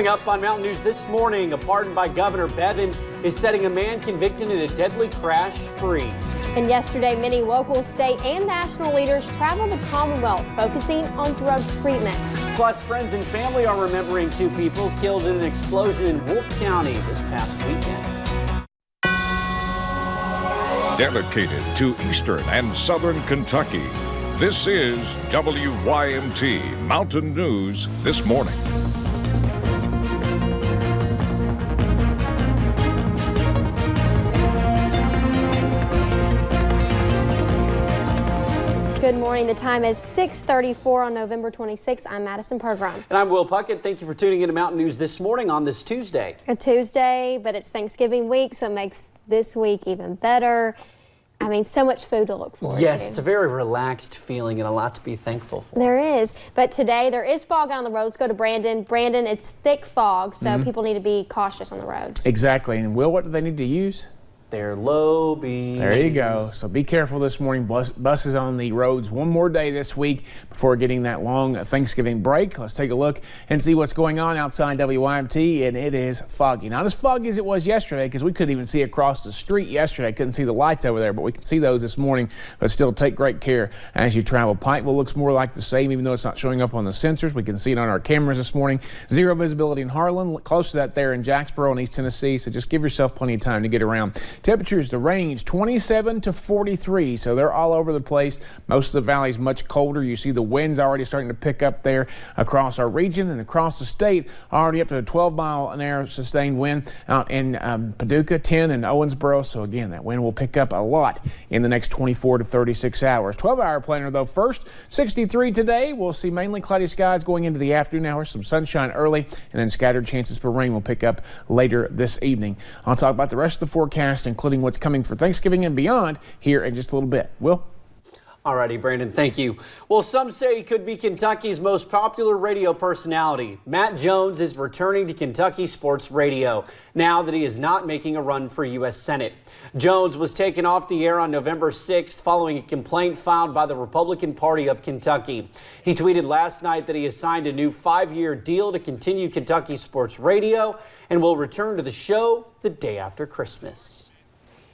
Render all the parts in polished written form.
Coming up on Mountain News this morning, a pardon by Governor Bevin is setting a man convicted in a deadly crash free. And yesterday, many local, state, and national leaders traveled the Commonwealth focusing on drug treatment. Plus, friends and family are remembering two people killed in an explosion in Wolfe County this past weekend. Dedicated to Eastern and Southern Kentucky, this is WYMT Mountain News This Morning. Good morning. The time is 6:34 on November 26th. I'm Madison Pergram. And I'm Will Puckett. Thank you for tuning in to Mountain News This Morning on this Tuesday. A Tuesday, but it's Thanksgiving week, so it makes this week even better. I mean, so much food to look forward to. Yes, it's a very relaxed feeling and a lot to be thankful for. There is. But today there is fog on the roads. Go to Brandon. Brandon, it's thick fog, so people need to be cautious on the roads. Exactly. And Will, what do they need to use? They're low beams. There you go. So be careful this morning. Buses on the roads one more day this week before getting that long Thanksgiving break. Let's take a look and see what's going on outside WYMT, and it is foggy. Not as foggy as it was yesterday because we couldn't even see across the street yesterday. Couldn't see the lights over there, but we can see those this morning. But still, take great care as you travel. Pikeville looks more like the same, even though it's not showing up on the sensors. We can see it on our cameras this morning. Zero visibility in Harlan, close to that there in Jacksboro and East Tennessee. So just give yourself plenty of time to get around. Temperatures, the range 27 to 43, so they're all over the place. Most of the valley is much colder. You see the winds already starting to pick up there across our region and across the state, already up to a 12-mile-an-hour sustained wind out in Paducah, 10 in Owensboro. So again, that wind will pick up a lot in the next 24 to 36 hours. 12-hour planner though first, 63 today. We'll see mainly cloudy skies going into the afternoon hours, some sunshine early, and then scattered chances for rain will pick up later this evening. I'll talk about the rest of the forecast, including what's coming for Thanksgiving and beyond here in just a little bit. Will? Alrighty, Brandon, thank you. Well, some say he could be Kentucky's most popular radio personality. Matt Jones is returning to Kentucky sports radio now that he is not making a run for U.S. Senate. Jones was taken off the air on November 6th following a complaint filed by the Republican Party of Kentucky. He tweeted last night that he has signed a new 5-year deal to continue Kentucky sports radio and will return to the show the day after Christmas.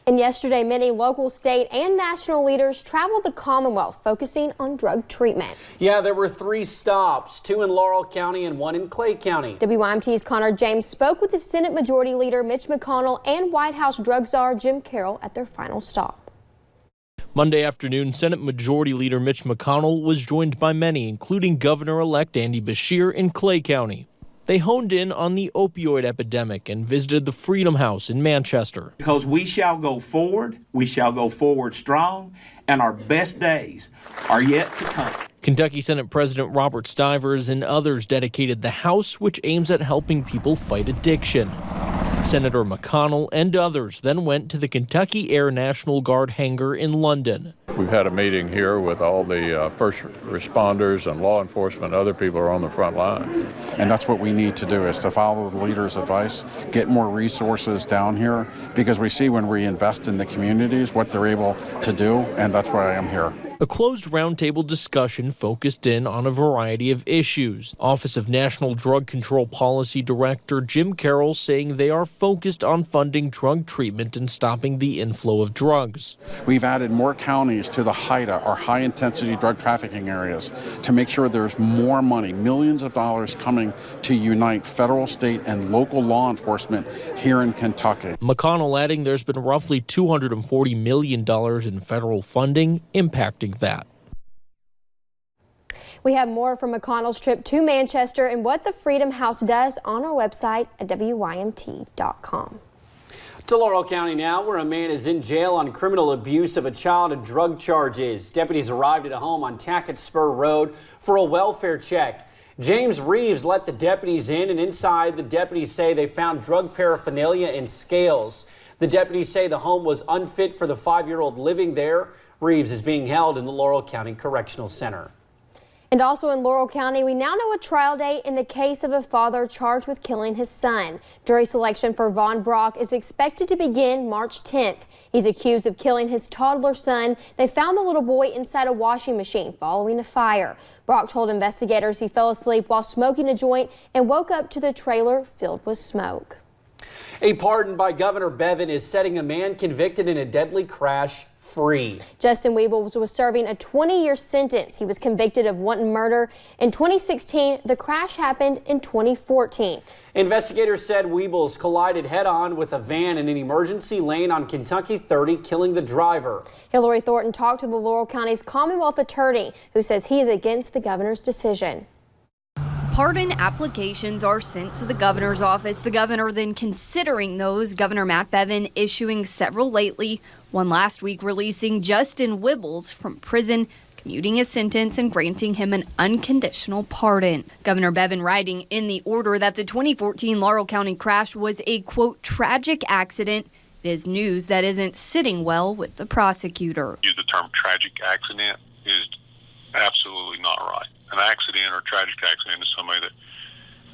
And yesterday, many local, state, and national leaders traveled the Commonwealth focusing on drug treatment. Yeah, there were 3 stops, 2 in Laurel County and 1 in Clay County. WYMT's Connor James spoke with the Senate Majority Leader Mitch McConnell and White House drug czar Jim Carroll at their final stop. Monday afternoon, Senate Majority Leader Mitch McConnell was joined by many, including Governor-elect Andy Beshear in Clay County. They honed in on the opioid epidemic and visited the Freedom House in Manchester. Because we shall go forward strong, and our best days are yet to come. Kentucky Senate President Robert Stivers and others dedicated the House, which aims at helping people fight addiction. Senator McConnell and others then went to the Kentucky Air National Guard hangar in London. We've had a meeting here with all the first responders and law enforcement. Other people are on the front line. And that's what we need to do, is to follow the leader's advice, get more resources down here, because we see when we invest in the communities what they're able to do, and that's why I am here. A closed roundtable discussion focused in on a variety of issues. Office of National Drug Control Policy Director Jim Carroll saying they are focused on funding drug treatment and stopping the inflow of drugs. We've added more counties to the HIDTA, our high-intensity drug trafficking areas, to make sure there's more money, millions of dollars coming to unite federal, state, and local law enforcement here in Kentucky. McConnell adding there's been roughly $240 million in federal funding impacting that. We have more from McConnell's trip to Manchester and what the Freedom House does on our website at WYMT.com. To Laurel County now, where a man is in jail on criminal abuse of a child and drug charges. Deputies arrived at a home on Tackett Spur Road for a welfare check. James Reeves let the deputies in, and inside the deputies say they found drug paraphernalia and scales. The deputies say the home was unfit for the 5-year-old living there. Reeves is being held in the Laurel County Correctional Center. And also in Laurel County, we now know a trial date in the case of a father charged with killing his son. Jury selection for Vaughn Brock is expected to begin March 10th. He's accused of killing his toddler son. They found the little boy inside a washing machine following a fire. Brock told investigators he fell asleep while smoking a joint and woke up to the trailer filled with smoke. A pardon by Governor Bevin is setting a man convicted in a deadly crash free. Justin Weebles was serving a 20-year sentence. He was convicted of wanton murder in 2016. The crash happened in 2014. Investigators said Weebles collided head-on with a van in an emergency lane on Kentucky 30, killing the driver. Hillary Thornton talked to the Laurel County's Commonwealth attorney, who says he is against the governor's decision. Pardon applications are sent to the governor's office. The governor then considering those. Governor Matt Bevin issuing several lately. One last week releasing Justin Weebles from prison, commuting his sentence and granting him an unconditional pardon. Governor Bevin writing in the order that the 2014 Laurel County crash was a, quote, tragic accident. It is news that isn't sitting well with the prosecutor. Use the term tragic accident is absolutely not right. An accident or a tragic accident is somebody that,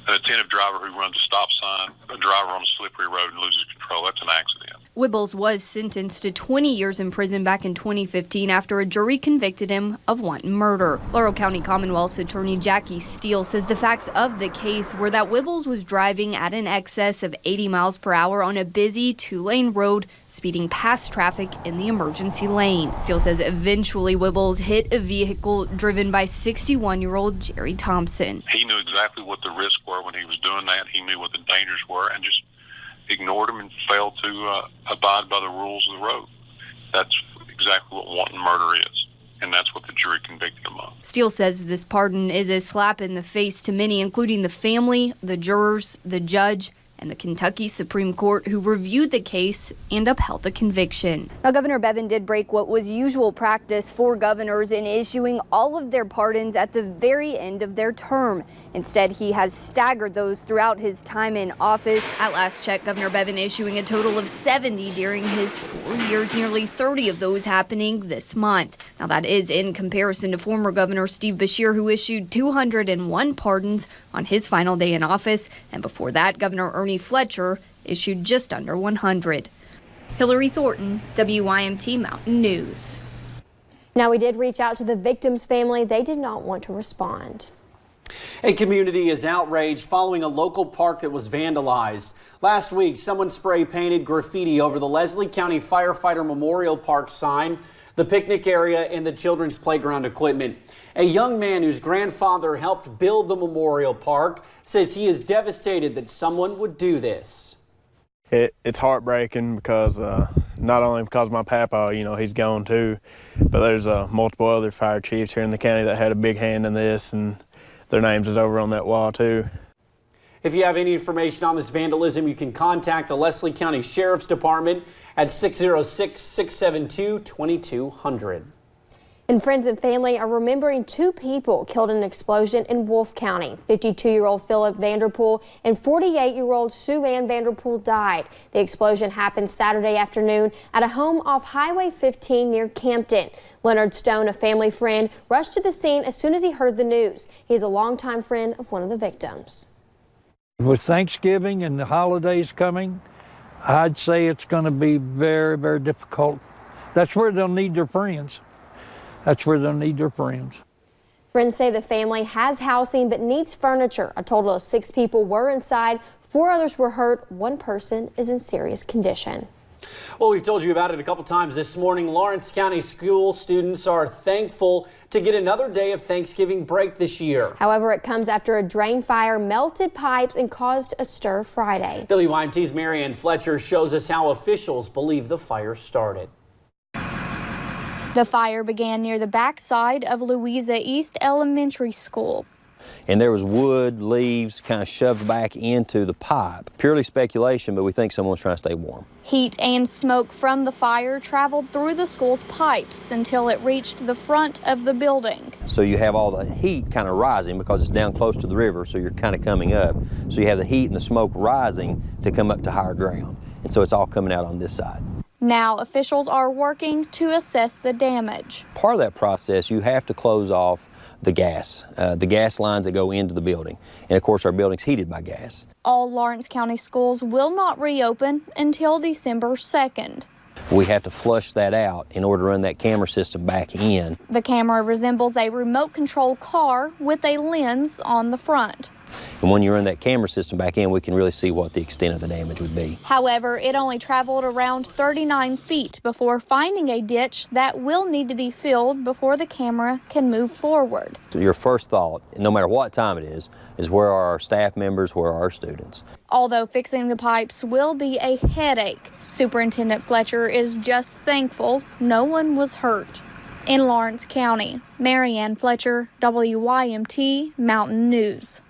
an attentive driver who runs a stop sign, a driver on a slippery road and loses control. That's an accident. Weebles was sentenced to 20 years in prison back in 2015 after a jury convicted him of wanton murder. Laurel County Commonwealth's attorney Jackie Steele says the facts of the case were that Weebles was driving at an excess of 80 miles per hour on a busy 2-lane road, speeding past traffic in the emergency lane. Steele says eventually Weebles hit a vehicle driven by 61-year-old Jerry Thompson. He knew exactly what the risks were when he was doing that. He knew what the dangers were and just ignored them and failed to abide by the rules of the road. That's exactly what wanton murder is, and that's what the jury convicted him of. Steele says this pardon is a slap in the face to many, including the family, the jurors, the judge, and the Kentucky Supreme Court, who reviewed the case and upheld the conviction. Now, Governor Bevin did break what was usual practice for governors in issuing all of their pardons at the very end of their term. Instead, he has staggered those throughout his time in office. At last check, Governor Bevin issuing a total of 70 during his 4 years, nearly 30 of those happening this month. Now, that is in comparison to former Governor Steve Beshear, who issued 201 pardons on his final day in office, and before that, Governor Ernie Fletcher issued just under 100. Hillary Thornton, WYMT Mountain News. Now, we did reach out to the victim's family. They did not want to respond. A community is outraged following a local park that was vandalized. Last week, someone spray painted graffiti over the Leslie County Firefighter Memorial Park sign, the picnic area, and the children's playground equipment. A young man whose grandfather helped build the memorial park says he is devastated that someone would do this. It's heartbreaking because not only because my papa, he's gone too, but there's multiple other fire chiefs here in the county that had a big hand in this, and their names is over on that wall too. If you have any information on this vandalism, you can contact the Leslie County Sheriff's Department at 606-672-2200. And friends and family are remembering 2 people killed in an explosion in Wolfe County. 52-year-old Philip Vanderpool and 48-year-old Sue Ann Vanderpool died. The explosion happened Saturday afternoon at a home off Highway 15 near Campton. Leonard Stone, a family friend, rushed to the scene as soon as he heard the news. He is a longtime friend of one of the victims. With Thanksgiving and the holidays coming, I'd say it's going to be very, very difficult. That's where they'll need their friends. That's where they'll need their friends. Friends say the family has housing but needs furniture. A total of 6 people were inside. 4 others were hurt. 1 person is in serious condition. Well, we've told you about it a couple times this morning. Lawrence County school students are thankful to get another day of Thanksgiving break this year. However, it comes after a drain fire melted pipes and caused a stir Friday. WYMT's Marianne Fletcher shows us how officials believe the fire started. The fire began near the backside of Louisa East Elementary School. And there was wood, leaves kind of shoved back into the pipe. Purely speculation, but we think someone's trying to stay warm. Heat and smoke from the fire traveled through the school's pipes until it reached the front of the building. So you have all the heat kind of rising because it's down close to the river, so you're kind of coming up. So you have the heat and the smoke rising to come up to higher ground. And so it's all coming out on this side. Now officials are working to assess the damage. Part of that process, you have to close off the gas lines that go into the building. And of course, our building's heated by gas. All Lawrence County schools will not reopen until December 2nd. We have to flush that out in order to run that camera system back in. The camera resembles a remote control car with a lens on the front. And when you run that camera system back in, we can really see what the extent of the damage would be. However, it only traveled around 39 feet before finding a ditch that will need to be filled before the camera can move forward. So your first thought, no matter what time it is where are our staff members, where are our students? Although fixing the pipes will be a headache, Superintendent Fletcher is just thankful no one was hurt. In Lawrence County, Marianne Fletcher, WYMT Mountain News.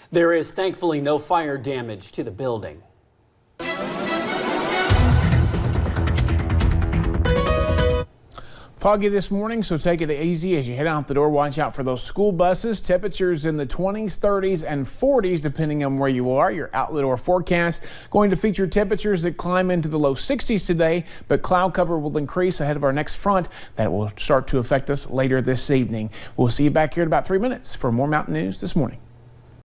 There is thankfully no fire damage to the building. Foggy this morning, so take it easy as you head out the door. Watch out for those school buses. Temperatures in the 20s, 30s, and 40s, depending on where you are. Your out the door forecast going to feature temperatures that climb into the low 60s today, but cloud cover will increase ahead of our next front that will start to affect us later this evening. We'll see you back here in about 3 minutes for more Mountain News this morning.